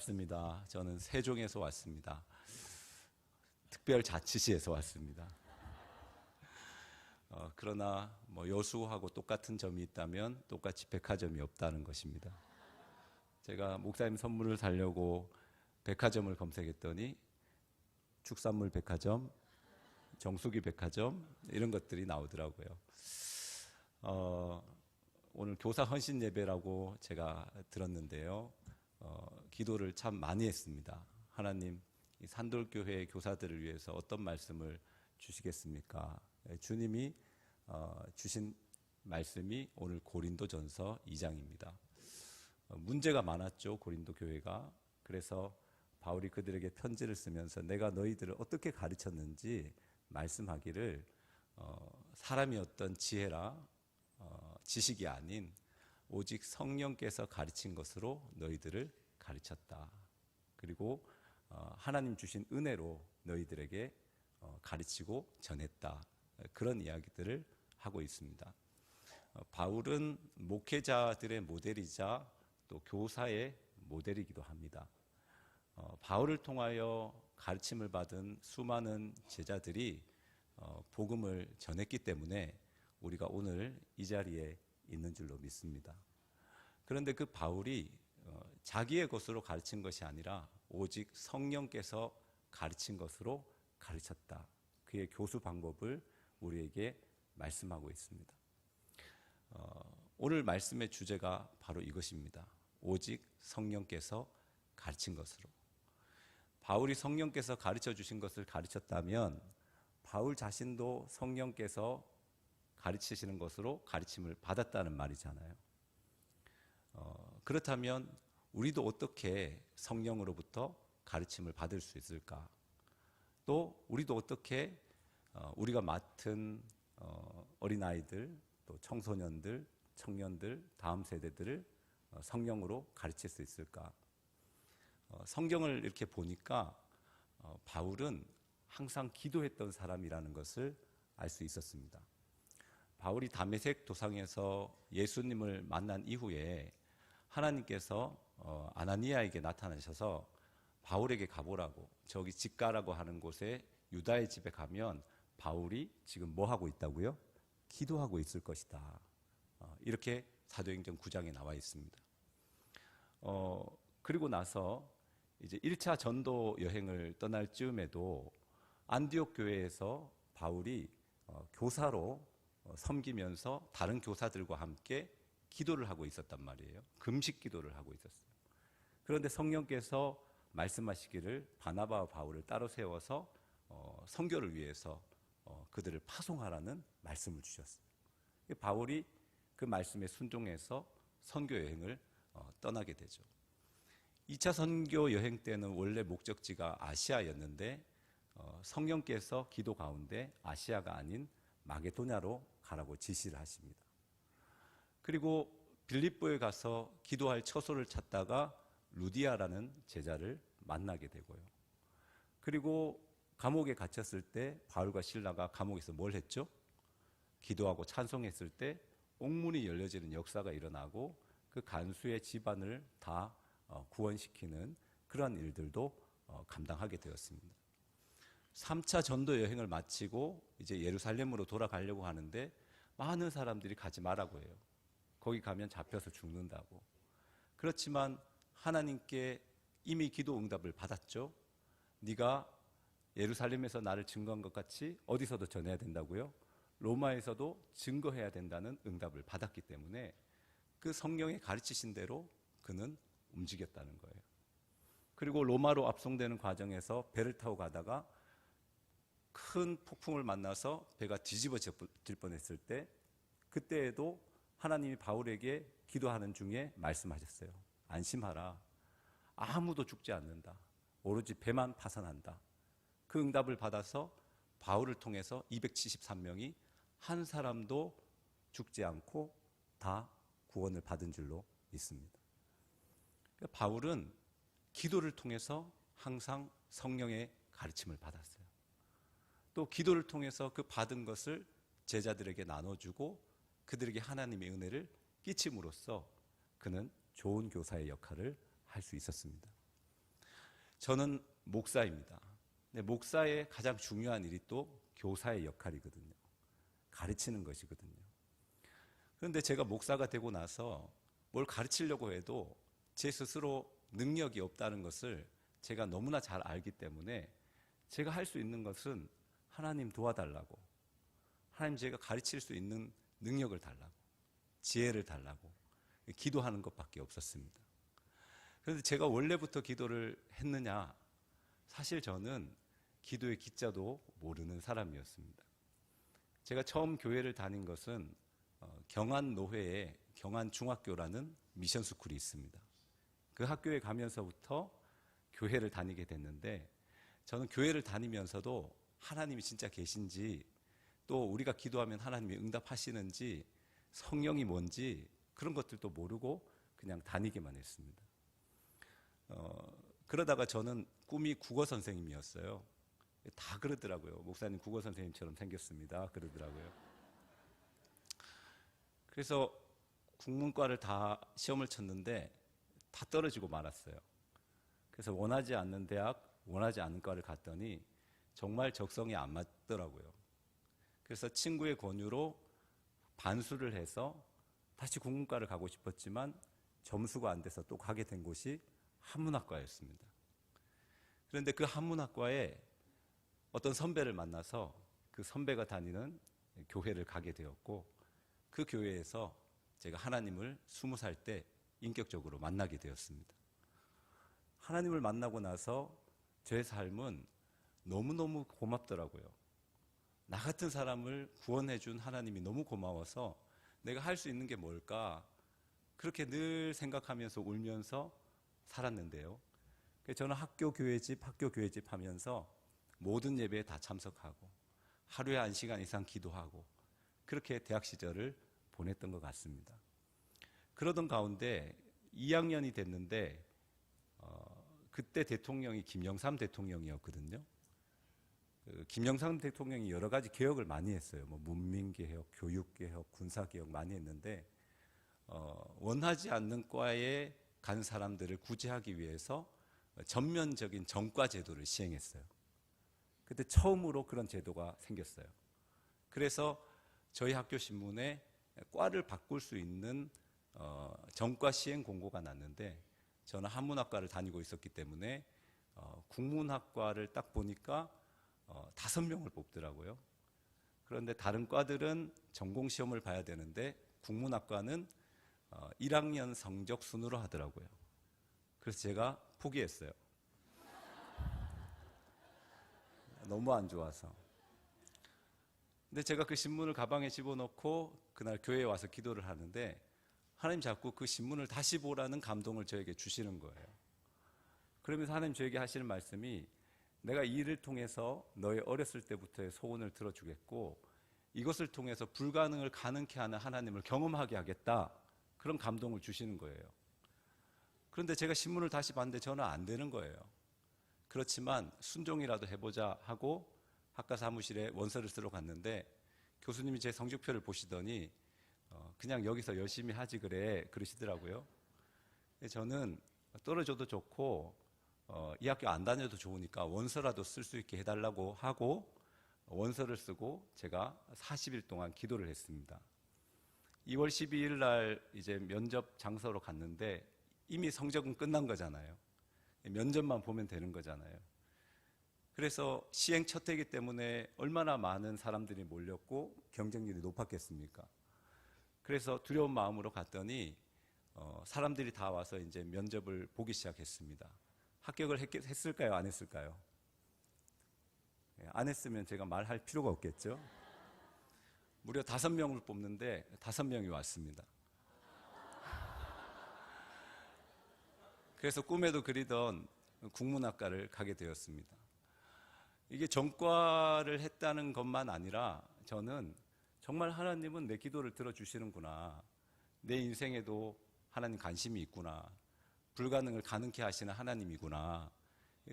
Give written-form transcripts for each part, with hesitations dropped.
반갑습니다. 저는 세종에서 왔습니다. 특별자치시에서 왔습니다. 그러나 여수하고 똑같은 점이 있다면 똑같이 백화점이 없다는 것입니다. 제가 목사님 선물을 사려고 백화점을 검색했더니 축산물 백화점, 정수기 백화점 이런 것들이 나오더라고요. 오늘 교사 헌신 예배라고 제가 들었는데요. 기도를 참 많이 했습니다. 하나님, 이 산돌교회 교사들을 위해서 어떤 말씀을 주시겠습니까? 주님이 주신 말씀이 오늘 고린도전서 2장입니다. 문제가 많았죠, 고린도 교회가. 그래서 바울이 그들에게 편지를 쓰면서 내가 너희들을 어떻게 가르쳤는지 말씀하기를 사람이 어떤 지혜라 지식이 아닌 오직 성령께서 가르친 것으로 너희들을 가르쳤다. 그리고 하나님 주신 은혜로 너희들에게 가르치고 전했다. 그런 이야기들을 하고 있습니다. 바울은 목회자들의 모델이자 또 교사의 모델이기도 합니다. 바울을 통하여 가르침을 받은 수많은 제자들이 복음을 전했기 때문에 우리가 오늘 이 자리에 있는 줄로 믿습니다. 그런데 그 바울이 자기의 것으로 가르친 것이 아니라 오직 성령께서 가르친 것으로 가르쳤다. 그의 교수 방법을 우리에게 말씀하고 있습니다. 오늘 말씀의 주제가 바로 이것입니다. 오직 성령께서 가르친 것으로. 바울이 성령께서 가르쳐 주신 것을 가르쳤다면 바울 자신도 성령께서 가르치시는 것으로 가르침을 받았다는 말이잖아요. 그렇다면 우리도 어떻게 성령으로부터 가르침을 받을 수 있을까? 또 우리도 어떻게 우리가 맡은 어린아이들, 또 청소년들, 청년들, 다음 세대들을 성령으로 가르칠 수 있을까? 성경을 이렇게 보니까 바울은 항상 기도했던 사람이라는 것을 알 수 있었습니다. 바울이 다메섹 도상에서 예수님을 만난 이후에 하나님께서 아나니아에게 나타나셔서 바울에게 가보라고, 저기 직가라고 하는 곳에 유다의 집에 가면 바울이 지금 뭐 하고 있다고요? 기도하고 있을 것이다. 이렇게 사도행전 9장에 나와 있습니다. 그리고 나서 이제 1차 전도 여행을 떠날 즈음에도 안디옥 교회에서 바울이 교사로 섬기면서 다른 교사들과 함께 기도를 하고 있었단 말이에요. 금식 기도를 하고 있었어요. 그런데 성령께서 말씀하시기를 바나바와 바울을 따로 세워서 선교를 위해서 그들을 파송하라는 말씀을 주셨어요. 바울이 그 말씀에 순종해서 선교 여행을 떠나게 되죠. 2차 선교 여행 때는 원래 목적지가 아시아였는데 성령께서 기도 가운데 아시아가 아닌 마게도냐로 가라고 지시를 하십니다. 그리고 빌립보에 가서 기도할 처소를 찾다가 루디아라는 제자를 만나게 되고요. 그리고 감옥에 갇혔을 때 바울과 실라가 감옥에서 뭘 했죠? 기도하고 찬송했을 때 옥문이 열려지는 역사가 일어나고 그 간수의 집안을 다 구원시키는 그런 일들도 감당하게 되었습니다. 3차 전도 여행을 마치고 이제 예루살렘으로 돌아가려고 하는데 많은 사람들이 가지 말라고 해요. 거기 가면 잡혀서 죽는다고. 그렇지만 하나님께 이미 기도 응답을 받았죠. 네가 예루살렘에서 나를 증거한 것 같이 어디서도 전해야 된다고요? 로마에서도 증거해야 된다는 응답을 받았기 때문에 그 성령의 가르치신 대로 그는 움직였다는 거예요. 그리고 로마로 압송되는 과정에서 배를 타고 가다가 큰 폭풍을 만나서 배가 뒤집어질 뻔했을 때 그때에도 하나님이 바울에게 기도하는 중에 말씀하셨어요. 안심하라. 아무도 죽지 않는다. 오로지 배만 파산한다. 그 응답을 받아서 바울을 통해서 273명이 한 사람도 죽지 않고 다 구원을 받은 줄로 믿습니다. 그러니까 바울은 기도를 통해서 항상 성령의 가르침을 받았어요. 또 기도를 통해서 그 받은 것을 제자들에게 나눠주고 그들에게 하나님의 은혜를 끼침으로써 그는 좋은 교사의 역할을 할 수 있었습니다. 저는 목사입니다. 근데 목사의 가장 중요한 일이 또 교사의 역할이거든요. 가르치는 것이거든요. 그런데 제가 목사가 되고 나서 뭘 가르치려고 해도 제 스스로 능력이 없다는 것을 제가 너무나 잘 알기 때문에 제가 할 수 있는 것은 하나님 도와달라고, 하나님 제가 가르칠 수 있는 능력을 달라고, 지혜를 달라고 기도하는 것밖에 없었습니다. 그런데 제가 원래부터 기도를 했느냐? 사실 저는 기도의 기자도 모르는 사람이었습니다. 제가 처음 교회를 다닌 것은 경안노회에 경안중학교라는 미션스쿨이 있습니다. 그 학교에 가면서부터 교회를 다니게 됐는데, 저는 교회를 다니면서도 하나님이 진짜 계신지, 또 우리가 기도하면 하나님이 응답하시는지, 성령이 뭔지 그런 것들도 모르고 그냥 다니기만 했습니다. 그러다가 저는 꿈이 국어 선생님이었어요. 다 그러더라고요. 목사님 국어 선생님처럼 생겼습니다. 그러더라고요. 그래서 국문과를 다 시험을 쳤는데 다 떨어지고 말았어요. 그래서 원하지 않는 대학, 원하지 않는 과를 갔더니 정말 적성이 안 맞더라고요. 그래서 친구의 권유로 반수를 해서 다시 국문과를 가고 싶었지만 점수가 안 돼서 또 가게 된 곳이 한문학과였습니다. 그런데 그 한문학과에 어떤 선배를 만나서 그 선배가 다니는 교회를 가게 되었고, 그 교회에서 제가 하나님을 20살 때 인격적으로 만나게 되었습니다. 하나님을 만나고 나서 제 삶은 너무너무 고맙더라고요. 나 같은 사람을 구원해 준 하나님이 너무 고마워서 내가 할 수 있는 게 뭘까? 그렇게 늘 생각하면서 울면서 살았는데요. 저는 학교 교회집 하면서 모든 예배에 다 참석하고 하루에 1시간 이상 기도하고 그렇게 대학 시절을 보냈던 것 같습니다. 그러던 가운데 2학년이 됐는데 그때 대통령이 김영삼 대통령이었거든요. 김영삼 대통령이 여러 가지 개혁을 많이 했어요. 문민개혁, 교육개혁, 군사개혁 많이 했는데 원하지 않는 과에 간 사람들을 구제하기 위해서 전면적인 전과 제도를 시행했어요. 그때 처음으로 그런 제도가 생겼어요. 그래서 저희 학교 신문에 과를 바꿀 수 있는 전과 시행 공고가 났는데, 저는 한문학과를 다니고 있었기 때문에 국문학과를 딱 보니까 5명을 뽑더라고요. 그런데 다른 과들은 전공시험을 봐야 되는데 국문학과는 1학년 성적 순으로 하더라고요. 그래서 제가 포기했어요. 너무 안 좋아서. 근데 제가 그 신문을 가방에 집어넣고 그날 교회에 와서 기도를 하는데 하나님 자꾸 그 신문을 다시 보라는 감동을 저에게 주시는 거예요. 그러면서 하나님 저에게 하시는 말씀이, 내가 이 일을 통해서 너의 어렸을 때부터의 소원을 들어주겠고 이것을 통해서 불가능을 가능케 하는 하나님을 경험하게 하겠다, 그런 감동을 주시는 거예요. 그런데 제가 신문을 다시 봤는데 저는 안 되는 거예요. 그렇지만 순종이라도 해보자 하고 학과 사무실에 원서를 쓰러 갔는데 교수님이 제 성적표를 보시더니 그냥 여기서 열심히 하지 그래 그러시더라고요. 저는 떨어져도 좋고 이 학교 안 다녀도 좋으니까 원서라도 쓸 수 있게 해달라고 하고 원서를 쓰고 제가 40일 동안 기도를 했습니다. 2월 12일 날 이제 면접 장소로 갔는데 이미 성적은 끝난 거잖아요. 면접만 보면 되는 거잖아요. 그래서 시행 첫 해이기 때문에 얼마나 많은 사람들이 몰렸고 경쟁률이 높았겠습니까? 그래서 두려운 마음으로 갔더니 사람들이 다 와서 이제 면접을 보기 시작했습니다. 합격을 했을까요? 안 했을까요? 안 했으면 제가 말할 필요가 없겠죠. 무려 5명을 뽑는데 5명이 왔습니다. 그래서 꿈에도 그리던 국문학과를 가게 되었습니다. 이게 전과를 했다는 것만 아니라 저는 정말 하나님은 내 기도를 들어주시는구나, 내 인생에도 하나님 관심이 있구나, 불가능을 가능케 하시는 하나님이구나,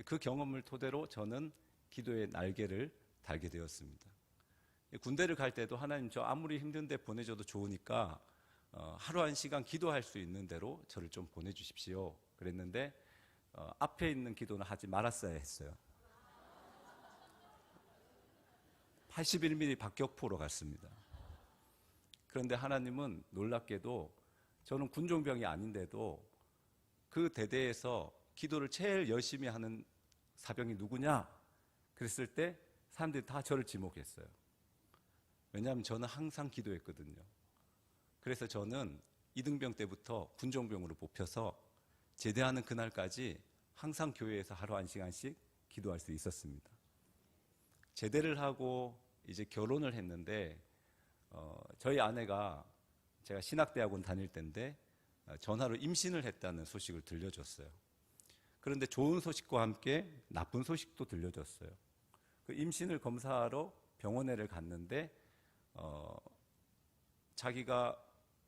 그 경험을 토대로 저는 기도의 날개를 달게 되었습니다. 군대를 갈 때도 하나님 저 아무리 힘든데 보내줘도 좋으니까 하루 1시간 기도할 수 있는 대로 저를 좀 보내주십시오 그랬는데 앞에 있는 기도는 하지 말았어야 했어요. 81mm 박격포로 갔습니다. 그런데 하나님은 놀랍게도 저는 군종병이 아닌데도 그 대대에서 기도를 제일 열심히 하는 사병이 누구냐? 그랬을 때 사람들이 다 저를 지목했어요. 왜냐하면 저는 항상 기도했거든요. 그래서 저는 이등병 때부터 군종병으로 뽑혀서 제대하는 그날까지 항상 교회에서 하루 1시간씩 기도할 수 있었습니다. 제대를 하고 이제 결혼을 했는데 저희 아내가 제가 신학대학원 다닐 때인데 전화로 임신을 했다는 소식을 들려줬어요. 그런데 좋은 소식과 함께 나쁜 소식도 들려줬어요. 그 임신을 검사하러 병원에를 갔는데 자기가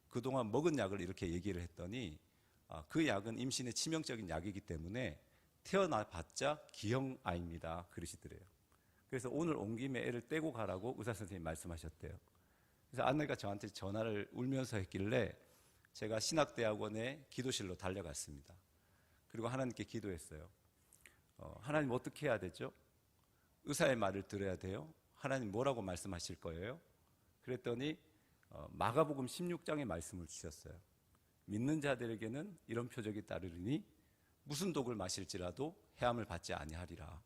그동안 먹은 약을 이렇게 얘기를 했더니 그 약은 임신에 치명적인 약이기 때문에 태어나봤자 기형아입니다. 그러시더래요. 그래서 오늘 온 김에 애를 떼고 가라고 의사 선생님이 말씀하셨대요. 그래서 아내가 저한테 전화를 울면서 했길래 제가 신학대학원의 기도실로 달려갔습니다. 그리고 하나님께 기도했어요. 하나님 어떻게 해야 되죠? 의사의 말을 들어야 돼요? 하나님 뭐라고 말씀하실 거예요? 그랬더니 마가복음 16장의 말씀을 주셨어요. 믿는 자들에게는 이런 표적이 따르리니 무슨 독을 마실지라도 해함을 받지 아니하리라.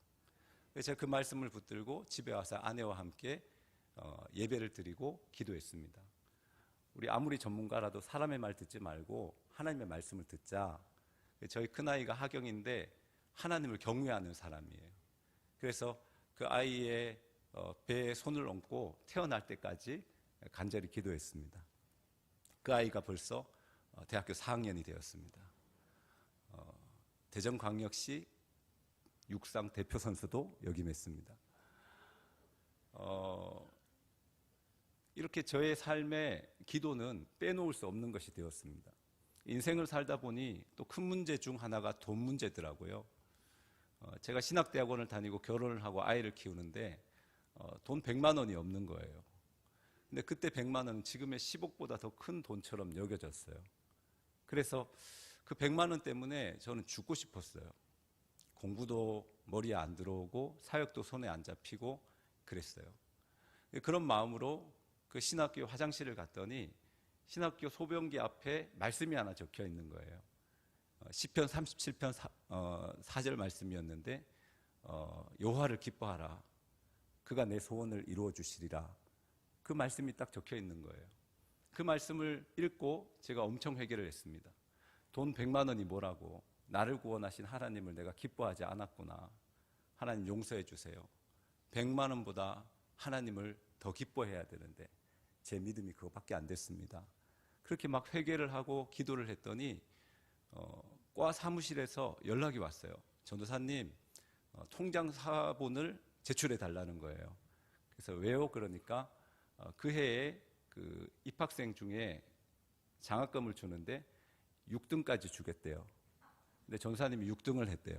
그래서 제가 그 말씀을 붙들고 집에 와서 아내와 함께 예배를 드리고 기도했습니다. 우리 아무리 전문가라도 사람의 말 듣지 말고 하나님의 말씀을 듣자. 저희 큰아이가 하경인데 하나님을 경외하는 사람이에요. 그래서 그 아이의 배에 손을 얹고 태어날 때까지 간절히 기도했습니다. 그 아이가 벌써 대학교 4학년이 되었습니다. 대전광역시 육상 대표 선수도 역임했습니다. 이렇게 저의 삶에 기도는 빼놓을 수 없는 것이 되었습니다. 인생을 살다 보니 또 큰 문제 중 하나가 돈 문제더라고요. 제가 신학대학원을 다니고 결혼을 하고 아이를 키우는데 돈 100만 원이 없는 거예요. 근데 그때 100만 원은 지금의 10억보다 더 큰 돈처럼 여겨졌어요. 그래서 그 100만 원 때문에 저는 죽고 싶었어요. 공부도 머리에 안 들어오고 사역도 손에 안 잡히고 그랬어요. 그런 마음으로 그 신학교 화장실을 갔더니 신학교 소변기 앞에 말씀이 하나 적혀 있는 거예요. 시편 37편 4절 말씀이었는데 여호와를 기뻐하라. 그가 내 소원을 이루어 주시리라. 그 말씀이 딱 적혀 있는 거예요. 그 말씀을 읽고 제가 엄청 회개를 했습니다. 돈 100만 원이 뭐라고, 나를 구원하신 하나님을 내가 기뻐하지 않았구나. 하나님 용서해 주세요. 100만 원보다 하나님을 더 기뻐해야 되는데 제 믿음이 그거밖에 안 됐습니다. 그렇게 막 회개를 하고 기도를 했더니 과 사무실에서 연락이 왔어요. 전도사님, 통장 사본을 제출해 달라는 거예요. 그래서 왜요? 그러니까 그 해에 그 입학생 중에 장학금을 주는데 6등까지 주겠대요. 근데 전도사님이 6등을 했대요.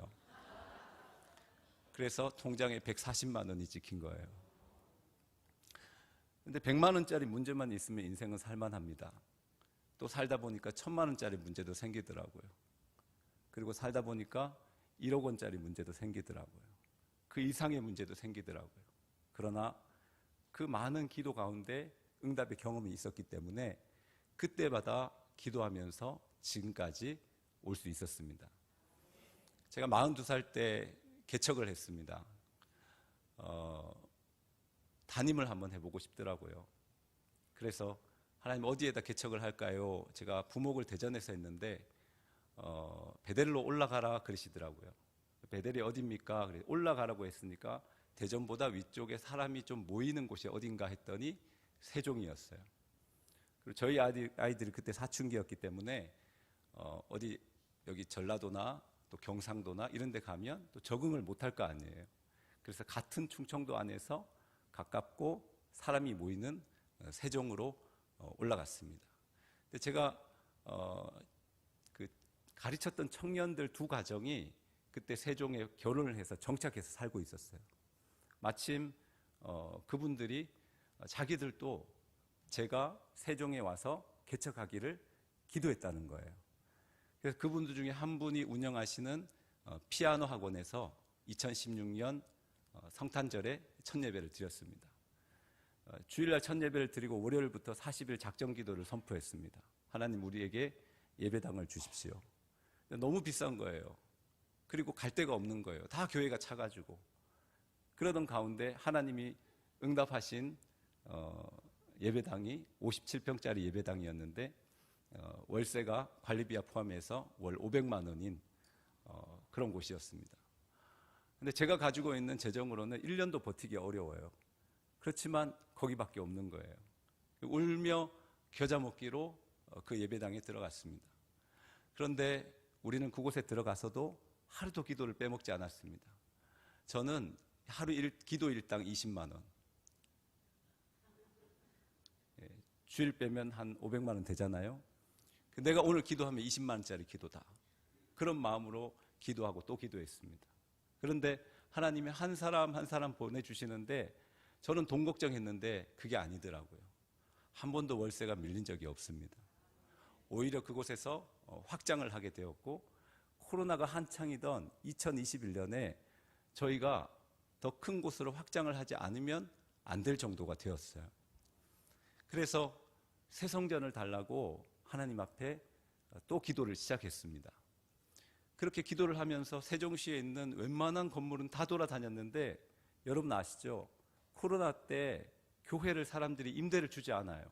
그래서 통장에 140만 원이 찍힌 거예요. 근데 100만 원짜리 문제만 있으면 인생은 살만합니다. 또 살다 보니까 1000만 원짜리 문제도 생기더라고요. 그리고 살다 보니까 1억 원짜리 문제도 생기더라고요. 그 이상의 문제도 생기더라고요. 그러나 그 많은 기도 가운데 응답의 경험이 있었기 때문에 그때마다 기도하면서 지금까지 올 수 있었습니다. 제가 42살 때 개척을 했습니다. 담임을 한번 해보고 싶더라고요. 그래서 하나님 어디에다 개척을 할까요? 제가 부목을 대전에서 했는데 베델로 올라가라 그러시더라고요. 베델이 어디입니까? 그래서 올라가라고 했으니까 대전보다 위쪽에 사람이 좀 모이는 곳이 어딘가 했더니 세종이었어요. 그리고 저희 아이들이 그때 사춘기였기 때문에 어디 여기 전라도나 또 경상도나 이런 데 가면 또 적응을 못할 거 아니에요. 그래서 같은 충청도 안에서 가깝고 사람이 모이는 세종으로 올라갔습니다. 근데 제가 그 가르쳤던 청년들 2가정이 그때 세종에 결혼을 해서 정착해서 살고 있었어요. 마침 그분들이 자기들도 제가 세종에 와서 개척하기를 기도했다는 거예요. 그래서 그분들 중에 한 분이 운영하시는 피아노 학원에서 2016년 성탄절에 첫 예배를 드렸습니다. 주일날 첫 예배를 드리고 월요일부터 40일 작정 기도를 선포했습니다. 하나님, 우리에게 예배당을 주십시오. 너무 비싼 거예요. 그리고 갈 데가 없는 거예요. 다 교회가 차가지고. 그러던 가운데 하나님이 응답하신 예배당이 57평짜리 예배당이었는데 월세가 관리비와 포함해서 월 500만 원인 그런 곳이었습니다. 근데 제가 가지고 있는 재정으로는 1년도 버티기 어려워요. 그렇지만 거기밖에 없는 거예요. 울며 겨자 먹기로 그 예배당에 들어갔습니다. 그런데 우리는 그곳에 들어가서도 하루도 기도를 빼먹지 않았습니다. 저는 하루 기도 일당 20만 원. 주일 빼면 한 500만 원 되잖아요. 내가 오늘 기도하면 20만 원짜리 기도다. 그런 마음으로 기도하고 또 기도했습니다. 그런데 하나님이 한 사람 한 사람 보내주시는데 저는 돈 걱정했는데 그게 아니더라고요. 한 번도 월세가 밀린 적이 없습니다. 오히려 그곳에서 확장을 하게 되었고, 코로나가 한창이던 2021년에 저희가 더 큰 곳으로 확장을 하지 않으면 안 될 정도가 되었어요. 그래서 새 성전을 달라고 하나님 앞에 또 기도를 시작했습니다. 그렇게 기도를 하면서 세종시에 있는 웬만한 건물은 다 돌아다녔는데, 여러분 아시죠? 코로나 때 교회를 사람들이 임대를 주지 않아요.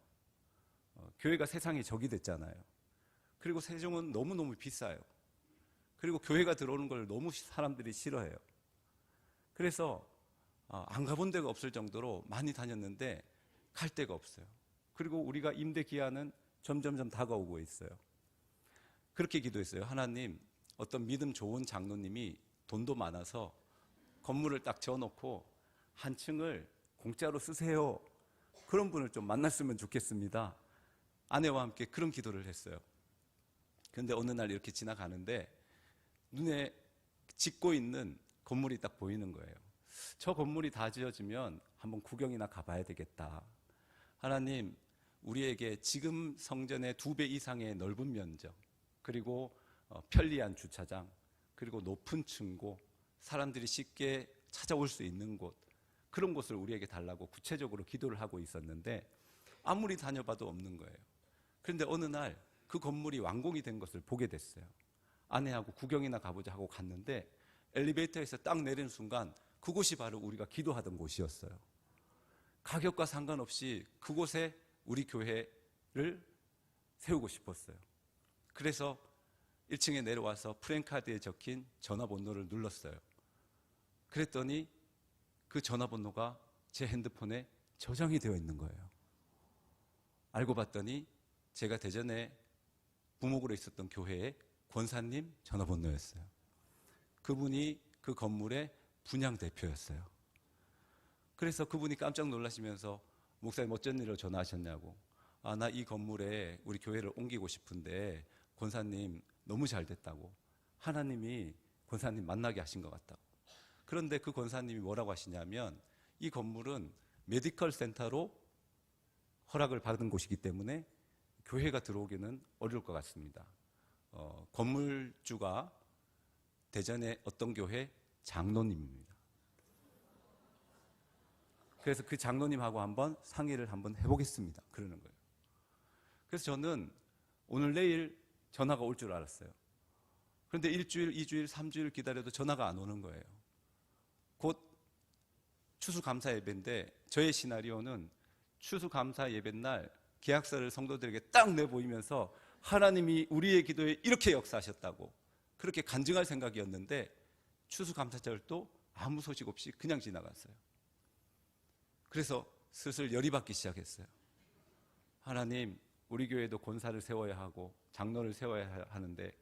교회가 세상의 적이 됐잖아요. 그리고 세종은 너무너무 비싸요. 그리고 교회가 들어오는 걸 너무 사람들이 싫어해요. 그래서 안 가본 데가 없을 정도로 많이 다녔는데 갈 데가 없어요. 그리고 우리가 임대 기한은 점점점 다가오고 있어요. 그렇게 기도했어요. 하나님, 어떤 믿음 좋은 장로님이 돈도 많아서 건물을 딱 지어놓고 한 층을 공짜로 쓰세요. 그런 분을 좀 만났으면 좋겠습니다. 아내와 함께 그런 기도를 했어요. 그런데 어느 날 이렇게 지나가는데 눈에 짓고 있는 건물이 딱 보이는 거예요. 저 건물이 다 지어지면 한번 구경이나 가봐야 되겠다. 하나님, 우리에게 지금 성전의 2배 이상의 넓은 면적, 그리고 편리한 주차장, 그리고 높은 층고, 사람들이 쉽게 찾아올 수 있는 곳, 그런 곳을 우리에게 달라고 구체적으로 기도를 하고 있었는데 아무리 다녀봐도 없는 거예요. 그런데 어느 날 그 건물이 완공이 된 것을 보게 됐어요. 아내하고 구경이나 가보자 하고 갔는데 엘리베이터에서 딱 내리는 순간 그곳이 바로 우리가 기도하던 곳이었어요. 가격과 상관없이 그곳에 우리 교회를 세우고 싶었어요. 그래서 1층에 내려와서 프랜카드에 적힌 전화번호를 눌렀어요. 그랬더니 그 전화번호가 제 핸드폰에 저장이 되어 있는 거예요. 알고 봤더니 제가 대전에 부목으로 있었던 교회의 권사님 전화번호였어요. 그분이 그 건물의 분양 대표였어요. 그래서 그분이 깜짝 놀라시면서 목사님 어쩐 일로 전화하셨냐고. 나 이 건물에 우리 교회를 옮기고 싶은데 권사님 너무 잘 됐다고. 하나님이 권사님 만나게 하신 것 같다고. 그런데 그 권사님이 뭐라고 하시냐면 이 건물은 메디컬 센터로 허락을 받은 곳이기 때문에 교회가 들어오기는 어려울 것 같습니다. 건물주가 대전의 어떤 교회 장로님입니다. 그래서 그 장로님하고 한번 상의를 한번 해보겠습니다. 그러는 거예요. 그래서 저는 오늘 내일 전화가 올 줄 알았어요. 그런데 1주일, 2주일, 3주일 기다려도 전화가 안 오는 거예요. 곧 추수감사 예배인데 저의 시나리오는 추수감사 예배 날 계약서를 성도들에게 딱 내보이면서 하나님이 우리의 기도에 이렇게 역사하셨다고 그렇게 간증할 생각이었는데 추수감사절도 아무 소식 없이 그냥 지나갔어요. 그래서 슬슬 열이 받기 시작했어요. 하나님, 우리 교회도 권사를 세워야 하고 장로를 세워야 하는데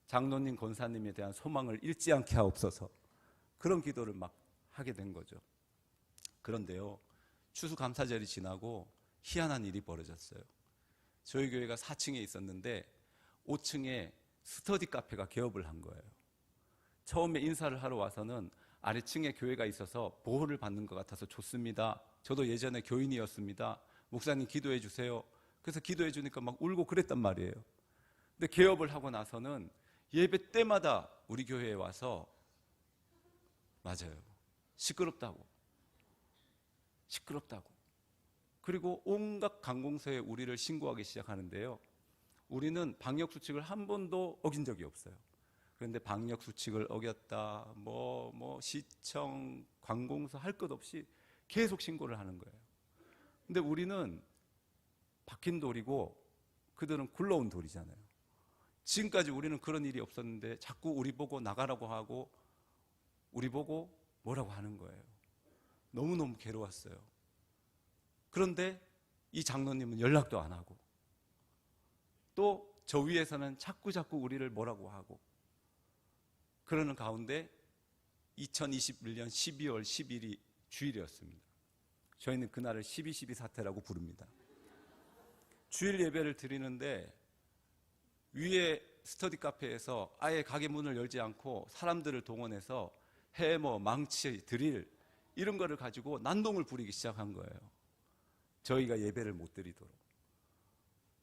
장로님, 권사님에 대한 소망을 잃지 않게 하옵소서. 그런 기도를 막 하게 된 거죠. 그런데요, 추수감사절이 지나고 희한한 일이 벌어졌어요. 저희 교회가 4층에 있었는데 5층에 스터디 카페가 개업을 한 거예요. 처음에 인사를 하러 와서는 아래층에 교회가 있어서 보호를 받는 것 같아서 좋습니다. 저도 예전에 교인이었습니다. 목사님 기도해 주세요. 그래서 기도해 주니까 막 울고 그랬단 말이에요. 근데 개업을 하고 나서는 예배 때마다 우리 교회에 와서 맞아요. 시끄럽다고. 그리고 온갖 관공서에 우리를 신고하기 시작하는데요. 우리는 방역 수칙을 한 번도 어긴 적이 없어요. 그런데 방역 수칙을 어겼다, 시청, 관공서 할 것 없이 계속 신고를 하는 거예요. 근데 우리는 박힌 돌이고 그들은 굴러온 돌이잖아요. 지금까지 우리는 그런 일이 없었는데 자꾸 우리 보고 나가라고 하고 우리 보고 뭐라고 하는 거예요. 너무너무 괴로웠어요. 그런데 이 장로님은 연락도 안 하고 또 저 위에서는 자꾸 우리를 뭐라고 하고 그러는 가운데 2021년 12월 10일이 주일이었습니다. 저희는 그날을 12.12 사태라고 부릅니다. 주일 예배를 드리는데 위에 스터디 카페에서 아예 가게 문을 열지 않고 사람들을 동원해서 해머, 망치, 드릴 이런 거를 가지고 난동을 부리기 시작한 거예요. 저희가 예배를 못 드리도록.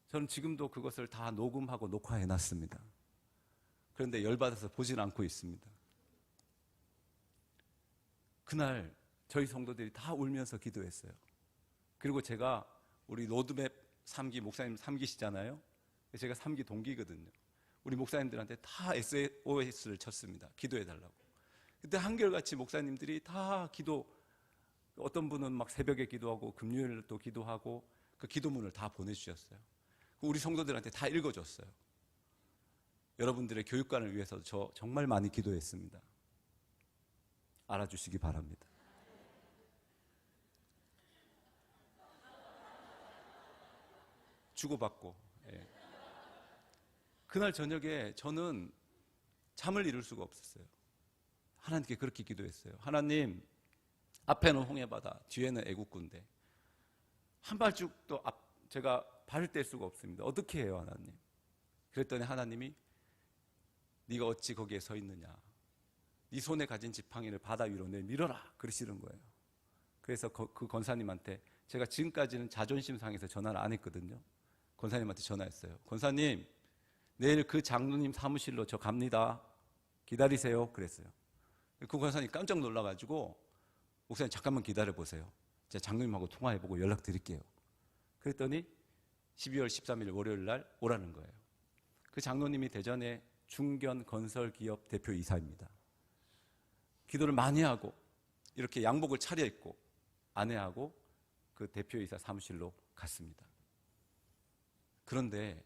저는 지금도 그것을 다 녹음하고 녹화해놨습니다. 그런데 열받아서 보진 않고 있습니다. 그날 저희 성도들이 다 울면서 기도했어요. 그리고 제가 우리 로드맵 3기 목사님 3기시잖아요. 제가 3기 동기거든요. 우리 목사님들한테 다 SOS를 쳤습니다. 기도해달라고. 그때 한결같이 목사님들이 다 어떤 분은 막 새벽에 기도하고 금요일도 기도하고 그 기도문을 다 보내주셨어요. 우리 성도들한테 다 읽어줬어요. 여러분들의 교육관을 위해서 저 정말 많이 기도했습니다. 알아주시기 바랍니다. 주고받고. 예. 그날 저녁에 저는 잠을 이룰 수가 없었어요. 하나님께 그렇게 기도했어요. 하나님, 앞에는 홍해바다, 뒤에는 애국군대. 한 발짝도 제가 발을 뗄 수가 없습니다. 어떻게 해요, 하나님? 그랬더니 하나님이 네가 어찌 거기에 서 있느냐. 네 손에 가진 지팡이를 바다 위로 내밀어라. 그러시는 거예요. 그래서 그 권사님한테 제가 지금까지는 자존심 상해서 전화를 안 했거든요. 권사님한테 전화했어요. 권사님, 내일 그 장로님 사무실로 저 갑니다. 기다리세요. 그랬어요. 그 권사님 깜짝 놀라가지고 목사님 잠깐만 기다려보세요. 제가 장로님하고 통화해보고 연락드릴게요. 그랬더니 12월 13일 월요일 날 오라는 거예요. 그 장로님이 대전의 중견건설기업 대표이사입니다. 기도를 많이 하고 이렇게 양복을 차려입고 아내하고 그 대표이사 사무실로 갔습니다. 그런데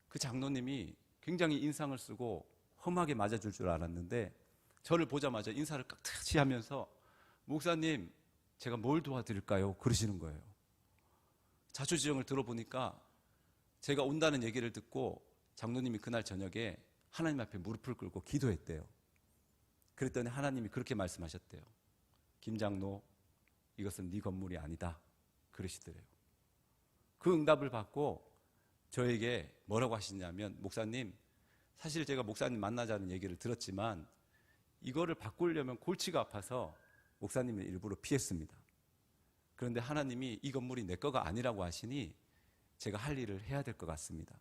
그 장로님이 굉장히 인상을 쓰고 험하게 맞아줄 줄 알았는데 저를 보자마자 인사를 깍듯이 하면서 목사님, 제가 뭘 도와드릴까요? 그러시는 거예요. 자초지종을 들어보니까 제가 온다는 얘기를 듣고 장로님이 그날 저녁에 하나님 앞에 무릎을 꿇고 기도했대요. 그랬더니 하나님이 그렇게 말씀하셨대요. 김장로, 이것은 네 건물이 아니다. 그러시더래요. 그 응답을 받고 저에게 뭐라고 하시냐면, 목사님, 사실 제가 목사님 만나자는 얘기를 들었지만 이거를 바꾸려면 골치가 아파서 목사님을 일부러 피했습니다. 그런데 하나님이 이 건물이 내 거가 아니라고 하시니 제가 할 일을 해야 될 것 같습니다.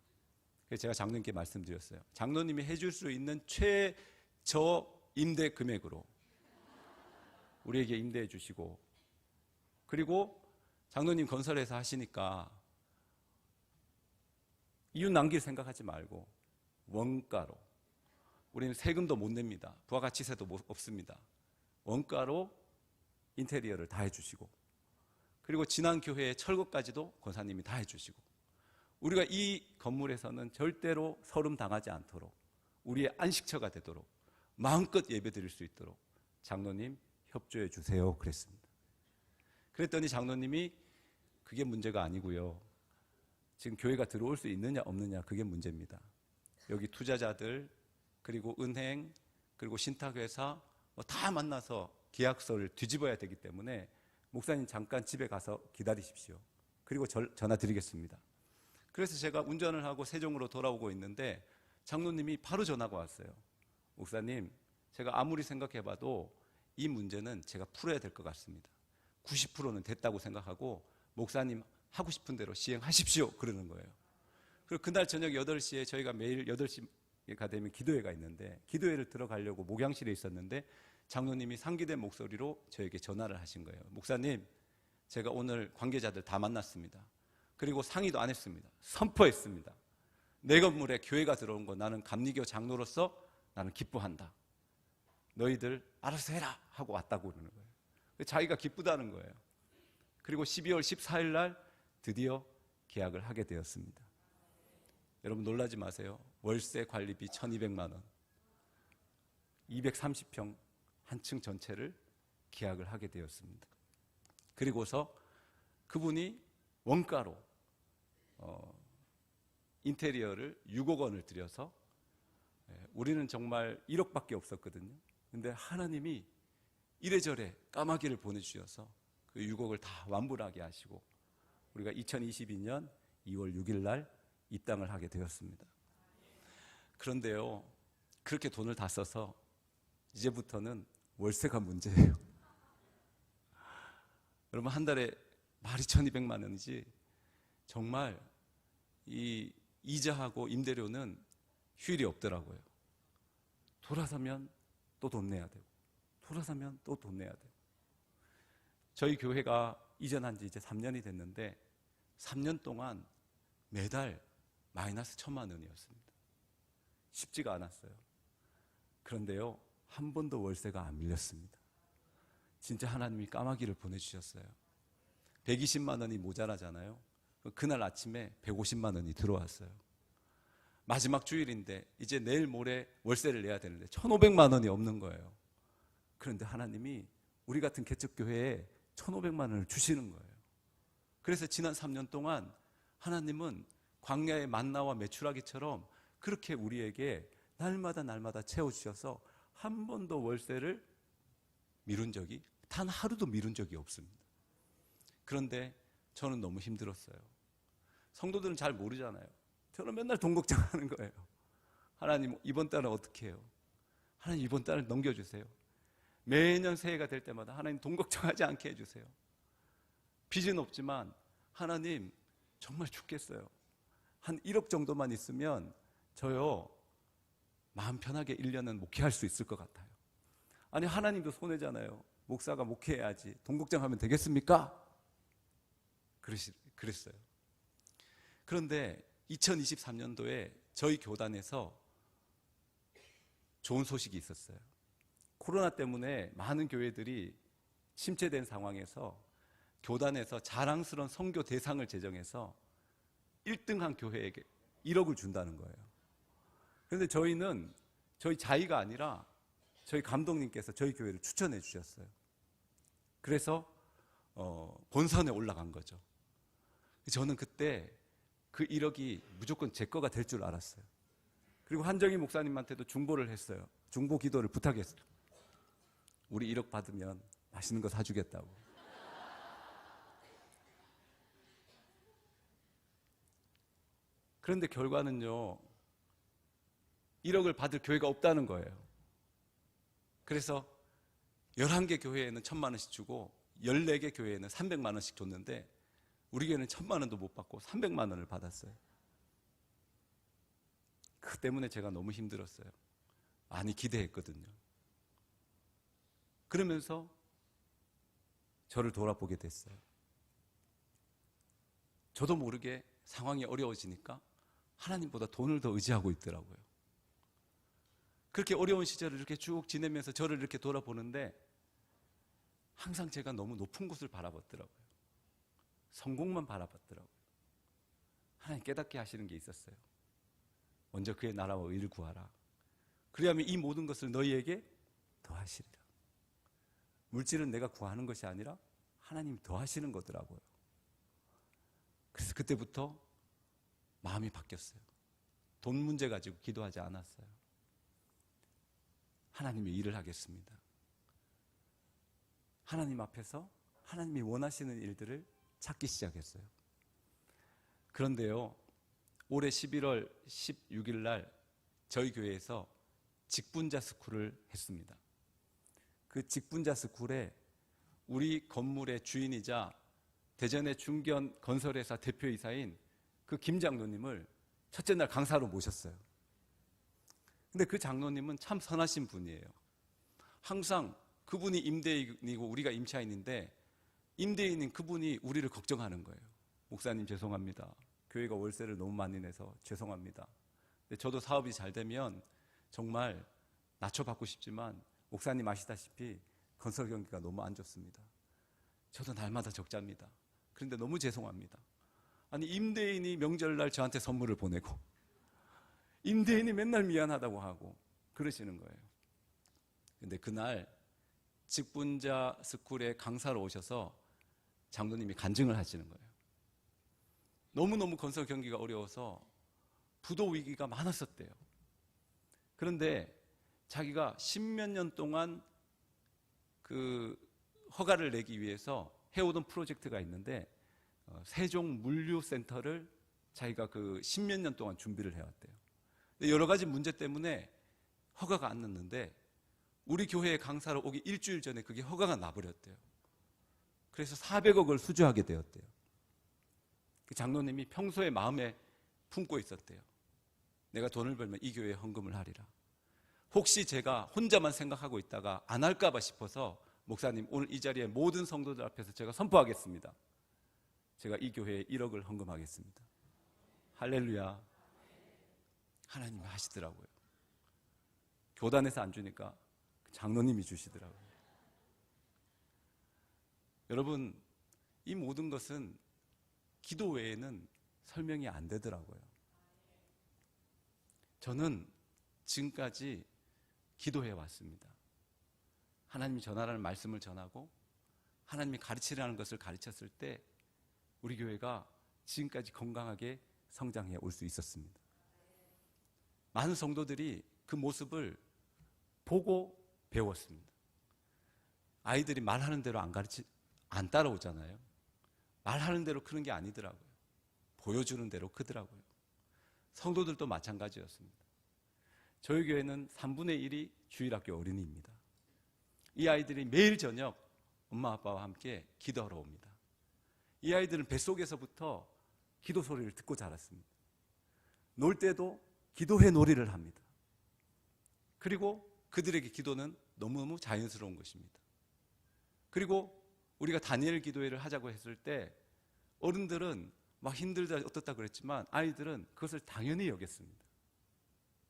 그래서 제가 장로님께 말씀드렸어요. 장로님이 해줄 수 있는 최저 임대 금액으로 우리에게 임대해 주시고, 그리고 장로님 건설회사 하시니까 이윤 남길 생각하지 말고 원가로, 우리는 세금도 못 냅니다. 부가가치세도 없습니다. 원가로 인테리어를 다 해주시고, 그리고 진안교회의 철거까지도 권사님이 다 해주시고, 우리가 이 건물에서는 절대로 서름 당하지 않도록 우리의 안식처가 되도록 마음껏 예배 드릴 수 있도록 장로님 협조해 주세요. 그랬습니다. 그랬더니 장로님이 그게 문제가 아니고요. 지금 교회가 들어올 수 있느냐 없느냐 그게 문제입니다. 여기 투자자들, 그리고 은행, 그리고 신탁회사 다 만나서 계약서를 뒤집어야 되기 때문에 목사님 잠깐 집에 가서 기다리십시오. 그리고 전화 드리겠습니다. 그래서 제가 운전을 하고 세종으로 돌아오고 있는데 장로님이 바로 전화가 왔어요. 목사님, 제가 아무리 생각해봐도 이 문제는 제가 풀어야 될 것 같습니다. 90%는 됐다고 생각하고 목사님 하고 싶은 대로 시행하십시오. 그러는 거예요. 그리고 그날 저녁 8시에 저희가 매일 8시 되면 기도회가 있는데 기도회를 들어가려고 목양실에 있었는데 장로님이 상기된 목소리로 저에게 전화를 하신 거예요. 목사님, 제가 오늘 관계자들 다 만났습니다. 그리고 상의도 안 했습니다. 선포했습니다. 내 건물에 교회가 들어온 거 나는 감리교 장로로서 나는 기뻐한다. 너희들 알아서 해라 하고 왔다고 그러는 거예요. 자기가 기쁘다는 거예요. 그리고 12월 14일 날 드디어 계약을 하게 되었습니다. 여러분 놀라지 마세요. 월세 관리비 1,200만 원, 230평 한 층 전체를 계약을 하게 되었습니다. 그리고서 그분이 원가로 인테리어를 6억 원을 들여서, 우리는 정말 1억밖에 없었거든요. 근데 하나님이 이래저래 까마귀를 보내주셔서 그 6억을 다 완불하게 하시고 우리가 2022년 2월 6일 날 이 땅을 하게 되었습니다. 그런데요, 그렇게 돈을 다 써서 이제부터는 월세가 문제예요. 여러분, 한 달에 말이 1,200만 원이지 정말 이 이자하고 임대료는 휴일이 없더라고요. 돌아서면 또 돈 내야 되고 돌아서면 또 돈 내야 되고. 저희 교회가 이전한 지 이제 3년이 됐는데 3년 동안 매달 마이너스 1,000만 원이었습니다. 쉽지가 않았어요. 그런데요, 한 번도 월세가 안 밀렸습니다. 진짜 하나님이 까마귀를 보내주셨어요. 120만 원이 모자라잖아요. 그날 아침에 150만 원이 들어왔어요. 마지막 주일인데 이제 내일 모레 월세를 내야 되는데 1,500만 원이 없는 거예요. 그런데 하나님이 우리 같은 개척교회에 1,500만 원을 주시는 거예요. 그래서 지난 3년 동안 하나님은 광야의 만나와 메추라기처럼 그렇게 우리에게 날마다 채워주셔서 한 번도 월세를 미룬 적이, 단 하루도 미룬 적이 없습니다. 그런데 저는 너무 힘들었어요. 성도들은 잘 모르잖아요. 저는 맨날 돈 걱정하는 거예요. 하나님, 이번 달은 어떻게 해요? 하나님, 이번 달을 넘겨주세요. 매년 새해가 될 때마다 하나님, 돈 걱정하지 않게 해주세요. 빚은 없지만 하나님, 정말 죽겠어요. 한 1억 정도만 있으면 저요 마음 편하게 1년은 목회할 수 있을 것 같아요. 아니, 하나님도 손해잖아요. 목사가 목회해야지 돈 걱정하면 되겠습니까? 그랬어요. 그런데 2023년도에 저희 교단에서 좋은 소식이 있었어요. 코로나 때문에 많은 교회들이 침체된 상황에서 교단에서 자랑스러운 선교 대상을 제정해서 1등한 교회에게 1억을 준다는 거예요. 그런데 저희는 저희 자의가 아니라 저희 감독님께서 저희 교회를 추천해 주셨어요. 그래서 본선에 올라간 거죠. 저는 그때 그 1억이 무조건 제 거가 될 줄 알았어요. 그리고 한정희 목사님한테도 중보를 했어요. 중보 기도를 부탁했어요. 우리 1억 받으면 맛있는 거 사주겠다고. 그런데 결과는요, 1억을 받을 교회가 없다는 거예요. 그래서 11개 교회에는 1,000만 원씩 주고 14개 교회에는 300만 원씩 줬는데 우리 교회는 1,000만 원도 못 받고 300만 원을 받았어요. 그 때문에 제가 너무 힘들었어요. 많이 기대했거든요. 그러면서 저를 돌아보게 됐어요. 저도 모르게 상황이 어려워지니까 하나님보다 돈을 더 의지하고 있더라고요. 그렇게 어려운 시절을 이렇게 쭉 지내면서 저를 이렇게 돌아보는데 항상 제가 너무 높은 곳을 바라봤더라고요. 성공만 바라봤더라고요. 하나님 깨닫게 하시는 게 있었어요. 먼저 그의 나라와 의를 구하라. 그리하면 이 모든 것을 너희에게 더하시리라. 물질은 내가 구하는 것이 아니라 하나님이 더하시는 거더라고요. 그래서 그때부터 마음이 바뀌었어요. 돈 문제 가지고 기도하지 않았어요. 하나님의 일을 하겠습니다. 하나님 앞에서 하나님이 원하시는 일들을 찾기 시작했어요. 그런데요, 올해 11월 16일 날 저희 교회에서 직분자 스쿨을 했습니다. 그 직분자 스쿨에 우리 건물의 주인이자 대전의 중견 건설회사 대표이사인 그 김 장로님을 첫째 날 강사로 모셨어요. 근데 그 장로님은 참 선하신 분이에요. 항상 그분이 임대인이고 우리가 임차인인데 임대인인 그분이 우리를 걱정하는 거예요. 목사님 죄송합니다. 교회가 월세를 너무 많이 내서 죄송합니다. 근데 저도 사업이 잘 되면 정말 낮춰받고 싶지만 목사님 아시다시피 건설 경기가 너무 안 좋습니다. 저도 날마다 적자입니다. 그런데 너무 죄송합니다. 아니 임대인이 명절날 저한테 선물을 보내고 임대인이 맨날 미안하다고 하고 그러시는 거예요. 근데 그날 직분자 스쿨에 강사로 오셔서 장로님이 간증을 하시는 거예요. 너무너무 건설 경기가 어려워서 부도 위기가 많았었대요. 그런데 자기가 10몇 년 동안 그 허가를 내기 위해서 해오던 프로젝트가 있는데 세종 물류센터를 자기가 그 10몇 년 동안 준비를 해왔대요. 근데 여러 가지 문제 때문에 허가가 안 났는데 우리 교회에 강사로 오기 일주일 전에 그게 허가가 나버렸대요. 그래서 400억을 수주하게 되었대요. 그 장로님이 평소에 마음에 품고 있었대요. 내가 돈을 벌면 이 교회에 헌금을 하리라. 혹시 제가 혼자만 생각하고 있다가 안 할까 봐 싶어서 목사님 오늘 이 자리에 모든 성도들 앞에서 제가 선포하겠습니다. 제가 이 교회에 1억을 헌금하겠습니다. 할렐루야. 하나님이 하시더라고요. 교단에서 안 주니까 장로님이 주시더라고요. 여러분, 이 모든 것은 기도 외에는 설명이 안 되더라고요. 저는 지금까지 기도해 왔습니다. 하나님이 전하라는 말씀을 전하고 하나님이 가르치라는 것을 가르쳤을 때 우리 교회가 지금까지 건강하게 성장해 올 수 있었습니다. 많은 성도들이 그 모습을 보고 배웠습니다. 아이들이 말하는 대로 안 따라오잖아요. 말하는 대로 크는 게 아니더라고요. 보여주는 대로 크더라고요. 성도들도 마찬가지였습니다. 저희 교회는 3분의 1이 주일학교 어린이입니다. 이 아이들이 매일 저녁 엄마 아빠와 함께 기도하러 옵니다. 이 아이들은 뱃속에서부터 기도 소리를 듣고 자랐습니다. 놀 때도 기도회 놀이를 합니다. 그리고 그들에게 기도는 너무너무 자연스러운 것입니다. 그리고 우리가 다니엘 기도회를 하자고 했을 때 어른들은 막 힘들다 어떻다 그랬지만 아이들은 그것을 당연히 여겼습니다.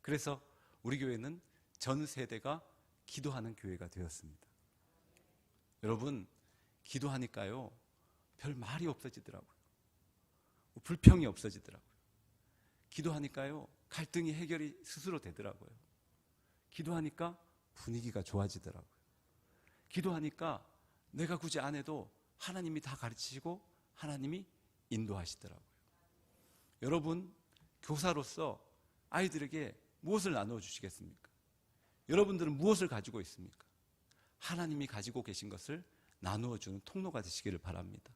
그래서 우리 교회는 전 세대가 기도하는 교회가 되었습니다. 여러분, 기도하니까요 별 말이 없어지더라고요. 불평이 없어지더라고요. 기도하니까요 갈등이 해결이 스스로 되더라고요. 기도하니까 분위기가 좋아지더라고요. 기도하니까 내가 굳이 안 해도 하나님이 다 가르치시고 하나님이 인도하시더라고요. 여러분, 교사로서 아이들에게 무엇을 나누어 주시겠습니까? 여러분들은 무엇을 가지고 있습니까? 하나님이 가지고 계신 것을 나누어 주는 통로가 되시기를 바랍니다.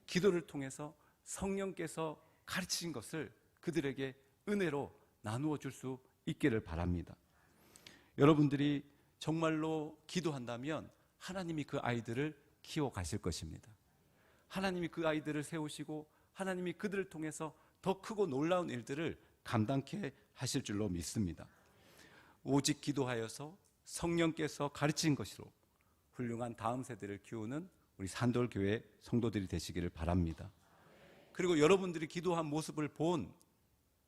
기도를 통해서 성령께서 가르치신 것을 그들에게 은혜로 나누어 줄 수 있기를 바랍니다. 여러분들이 정말로 기도한다면 하나님이 그 아이들을 키워 가실 것입니다. 하나님이 그 아이들을 세우시고 하나님이 그들을 통해서 더 크고 놀라운 일들을 감당케 하실 줄로 믿습니다. 오직 기도하여서 성령께서 가르친 것으로 훌륭한 다음 세대를 키우는 우리 산돌교회 성도들이 되시기를 바랍니다. 그리고 여러분들이 기도한 모습을 본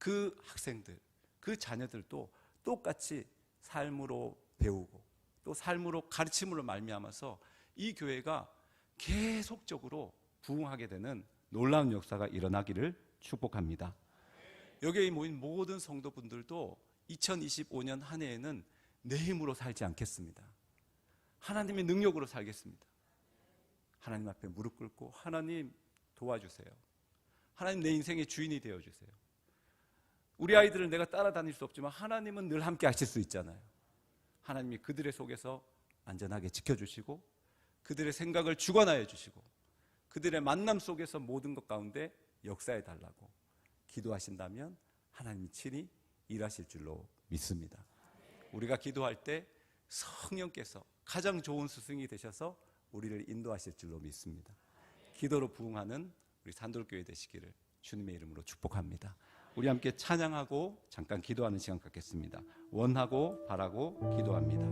그 학생들, 그 자녀들도 똑같이 삶으로 배우고 또 삶으로 가르침으로 말미암아서 이 교회가 계속적으로 부흥하게 되는 놀라운 역사가 일어나기를 축복합니다. 여기에 모인 모든 성도분들도 2025년 한 해에는 내 힘으로 살지 않겠습니다. 하나님의 능력으로 살겠습니다. 하나님 앞에 무릎 꿇고 하나님 도와주세요. 하나님 내 인생의 주인이 되어주세요. 우리 아이들은 내가 따라다닐 수 없지만 하나님은 늘 함께 하실 수 있잖아요. 하나님이 그들의 속에서 안전하게 지켜주시고 그들의 생각을 주관하여 주시고 그들의 만남 속에서 모든 것 가운데 역사해 달라고 기도하신다면 하나님이 친히 일하실 줄로 믿습니다. 우리가 기도할 때 성령께서 가장 좋은 스승이 되셔서 우리를 인도하실 줄로 믿습니다. 기도로 부흥하는 우리 산돌교회 되시기를 주님의 이름으로 축복합니다. 우리 함께 찬양하고 잠깐 기도하는 시간 갖겠습니다. 원하고 바라고 기도합니다.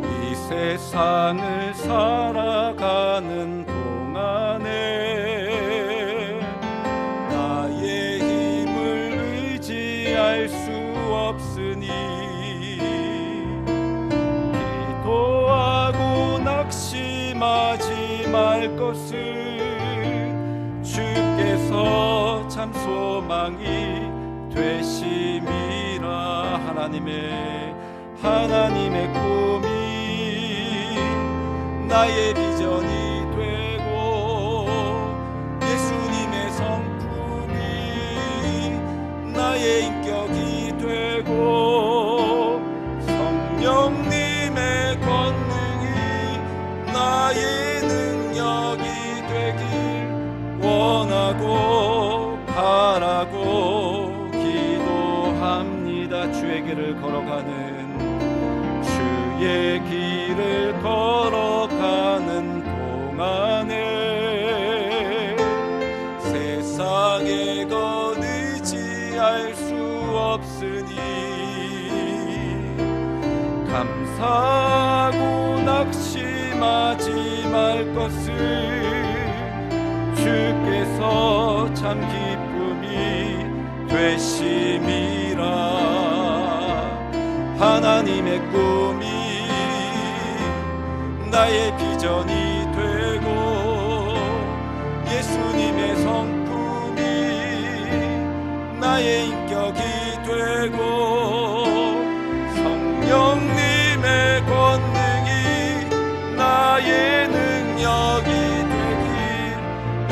이 세상을 살아가는 동안에 나의 힘을 의지할 수 없으니 기도하고 낙심하지 말 것을 주께서 참 소망이 되심이라. 하나님의 꿈이 나의 비전이 되고 예수님의 성품이 나의 인격이 되고 성령님의 권능이 나의 능력이 되길 원하고 바라고 기도합니다. 주의 길을 걸어가는 주의 길을 걸어가는 동안에 세상에 건 의지할 수 없으니 감사하고 낙심하지 말 것을 주께서 참 기쁨이 되심이라. 하나님의 꿈이 나의 비전이 되고 예수님의 성품이 나의 인격이 되고 성령님의 권능이 나의 능력이 되길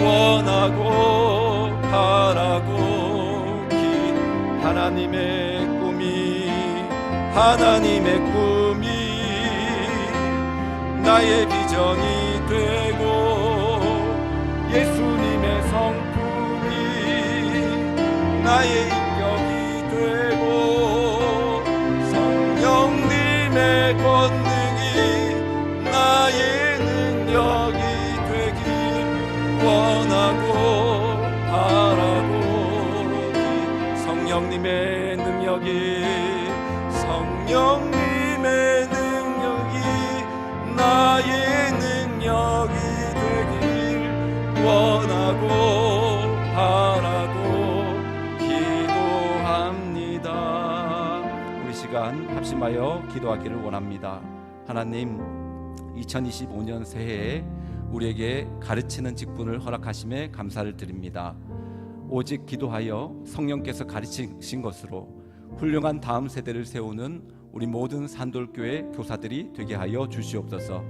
원하고 바라고 하나님의 꿈이 나의 비전이 되고 예수님의 성품이 나의 인격이 되고 성령님의 권능이 나의 능력이 되길 원하고 바라고 성령님의 능력이 나의 능력이 되길 원하고 바라고 기도합니다. 우리 시간 합심하여 기도하기를 원합니다. 하나님, 2025년 새해에 우리에게 가르치는 직분을 허락하심에 감사를 드립니다. 오직 기도하여 성령께서 가르치신 것으로 훌륭한 다음 세대를 세우는 우리 모든 산돌교회 교사들이 되게 하여 주시옵소서.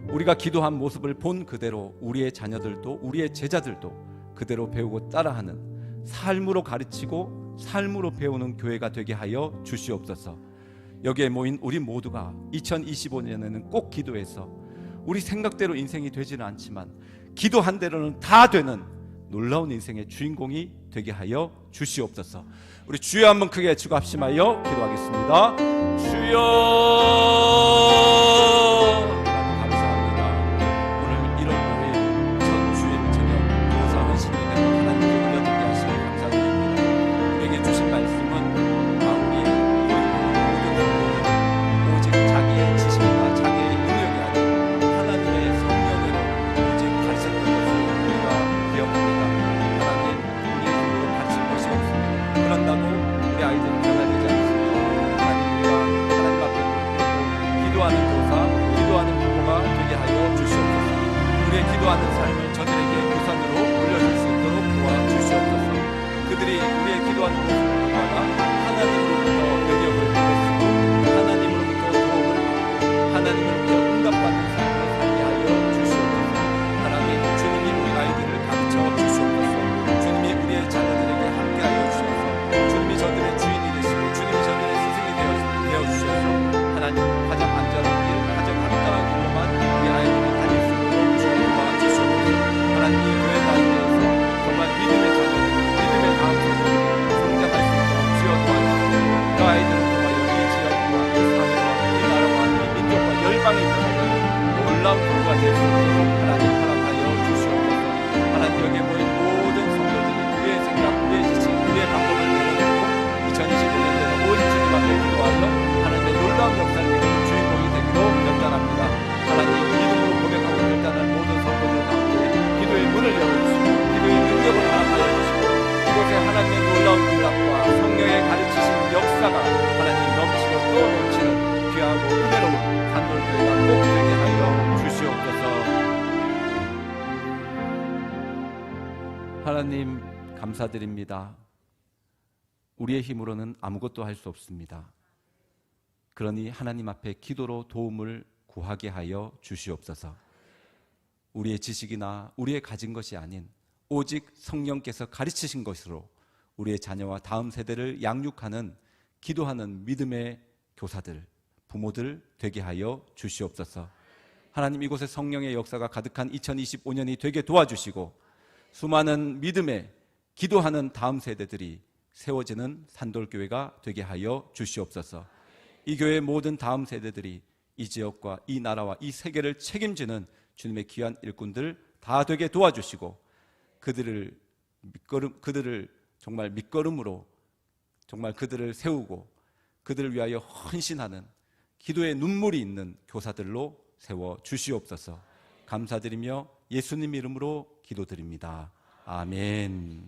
우리가 기도한 모습을 본 그대로 우리의 자녀들도 우리의 제자들도 그대로 배우고 따라하는 삶으로 가르치고 삶으로 배우는 교회가 되게 하여 주시옵소서. 여기에 모인 우리 모두가 2025년에는 꼭 기도해서 우리 생각대로 인생이 되지는 않지만 기도한 대로는 다 되는 놀라운 인생의 주인공이 되게 하여 주시옵소서. 우리 주여 한번 크게 외치고 합심하여 기도하겠습니다. 주여, 감사합니다. 오늘 1월 5일 첫 주일 저녁 교사 헌신예배 하나님께 올려드리게 하시니 감사드립니다. 우리에게 주신 말씀은 바울이 오직 자기의 지식과 자기의 능력이 아닌 하나님의 성령으로 오직 가르쳤던 것을 우리가 기억합니다. 하나님, 우리의 힘으로 가르친 것이 없습니다. 그런다고 우리 아이들은 변화되지 않습니다. 하나님, 우리가 하나님 앞에 기도하는 교사, 기도하는 부모가 되게 하여 주시옵소서. 우리의 기도하는 삶을 저들에게 우선으로 올려줄 수 있도록 도와주시옵소서. 그들이 우리의 기도하는 모습을 보다가 하나님으로부터 능력을 받으시고 하나님으로부터 도움을 받고 하나님으로부터 응답받는 삶을 살게 하여 주시옵소서. 하나님, 주님이 우리 아이들을 가르쳐 주시옵소서. 주님이 우리의 자녀들에게 함께하여 주셔서 주님이 저들의 주인이 되시고 주님이 저들의 스승이 되어 주셔서 하나님, 가장 안전한 길, 가장 합당한 길로만 우리 아이들이 다닐 수 있도록 주님 도와주시옵소서. 하나님 감사드립니다. 우리의 힘으로는 아무것도 할 수 없습니다. 그러니 하나님 앞에 기도로 도움을 구하게 하여 주시옵소서. 우리의 지식이나 우리의 가진 것이 아닌 오직 성령께서 가르치신 것으로 우리의 자녀와 다음 세대를 양육하는 기도하는 믿음의 교사들, 부모들 되게 하여 주시옵소서. 하나님, 이곳에 성령의 역사가 가득한 2025년이 되게 도와주시고 수많은 믿음의 기도하는 다음 세대들이 세워지는 산돌교회가 되게 하여 주시옵소서. 이 교회의 모든 다음 세대들이 이 지역과 이 나라와 이 세계를 책임지는 주님의 귀한 일꾼들 다 되게 도와주시고 그들을 정말 밑거름으로 정말 그들을 세우고 그들을 위하여 헌신하는 기도의 눈물이 있는 교사들로 세워 주시옵소서. 감사드리며 예수님 이름으로 기도드립니다. 아멘.